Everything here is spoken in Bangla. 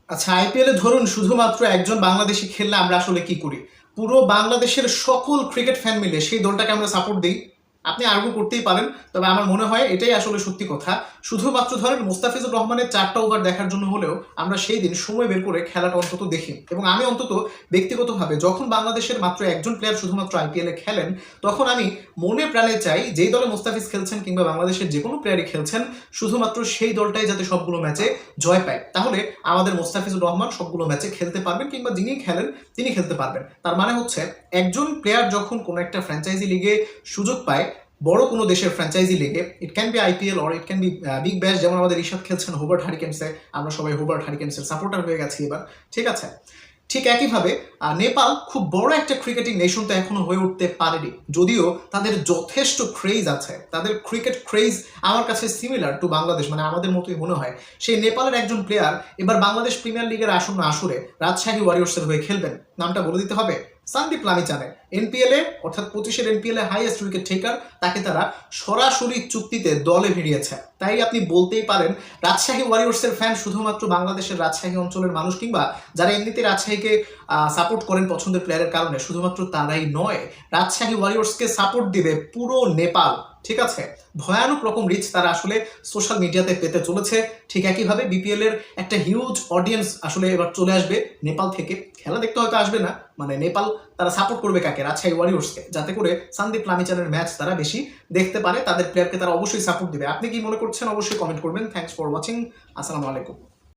আচ্ছা, আইপিএলে ধরুন শুধুমাত্র একজন বাংলাদেশি খেললে আমরা আসলে কি করি? পুরো বাংলাদেশের সকল ক্রিকেট ফ্যান মিলে সেই দলটাকে আমরা সাপোর্ট দিই। আপনি আর্গু করতেই পারেন, তবে আমার মনে হয় এটাই আসলে সত্যি কথা। শুধুমাত্র ধরেন মুস্তাফিজুর রহমানের ৪টা ওভার দেখার জন্য হলেও আমরা সেই দিন সময় বের করে খেলাটা অন্তত দেখি। এবং আমি অন্তত ব্যক্তিগতভাবে যখন বাংলাদেশের মাত্র একজন প্লেয়ার শুধুমাত্র আইপিএলে খেলেন, তখন আমি মনে প্রাণে চাই যেই দলে মুস্তাফিজ খেলছেন কিংবা বাংলাদেশের যে কোনো প্লেয়ারই খেলছেন, শুধুমাত্র সেই দলটাই যাতে সবগুলো ম্যাচে জয় পায়। তাহলে আমাদের মোস্তাফিজুর রহমান সবগুলো ম্যাচে খেলতে পারবেন কিংবা যিনি খেলেন তিনি খেলতে পারবেন। তার মানে হচ্ছে একজন প্লেয়ার যখন কোনো একটা ফ্র্যাঞ্চাইজি লিগে সুযোগ পায়, বড় কোনো দেশের ফ্র্যাঞ্চাইজি লিগে, it can be IPL or it can be Big Bash, যেমন আমাদের ঋষাদ খেলছেন হোবার্ট হারিকেন্সে, আমরা সবাই হোবার্ট হারিকেন্সের সাপোর্টার হয়ে গেছি এবার, ঠিক আছে। ঠিক একইভাবে নেপাল খুব বড় একটা ক্রিকেটিং নেশন তো এখনো হয়ে উঠতে পারেনি, যদিও তাদের যথেষ্ট ক্রেজ আছে। তাদের ক্রিকেট ক্রেজ আমার কাছে সিমিলার টু বাংলাদেশ, মানে আমাদের মতোই মনে হয়। সেই নেপালের একজন প্লেয়ার এবার বাংলাদেশ প্রিমিয়ার লিগের আসন্ন আসরে রাজশাহী ওয়ারিয়র্সের হয়ে খেলবেন। নামটা বলে দিতে হবে, সন্দীপ লামিচানে। এনপিএলে অর্থাৎ 25-এর এনপিএলে হাইয়েস্ট উইকেট টেকার, তাকে তারা সরাসরি চুক্তিতে দলে ভিড়িয়েছে। তাই আপনি বলতেই পারেন রাজশাহী ওয়ারিয়র্সের ফ্যান শুধুমাত্র বাংলাদেশের রাজশাহী অঞ্চলের মানুষ কিংবা যারা এমনিতে রাজশাহীকে সাপোর্ট করেন পছন্দের প্লেয়ারের কারণে, শুধুমাত্র তারাই নয়, রাজশাহী ওয়ারিয়র্সকে সাপোর্ট দিবে পুরো নেপাল, ঠিক আছে। ভয়ানক রকম রিচ তারা আসলে সোশ্যাল মিডিয়াতে পেতে চলেছে। ঠিক একইভাবে বিপিএল এর একটা হিউজ অডিয়েন্স আসলে এবার চলে আসবে নেপাল থেকে। খেলা দেখতে হয়তো আসবে না, মানে নেপাল তারা সাপোর্ট করবে কাকে? রাজশাহী ওয়ারিয়র্সকে, যাতে করে সন্দীপ লামিচানের ম্যাচ তারা বেশি দেখতে পারে। তাদের প্লেয়ারকে তারা অবশ্যই সাপোর্ট দিবে। আপনি কি মনে করছেন? অবশ্যই কমেন্ট করবেন। Thanks for watching. আসসালামু আলাইকুম।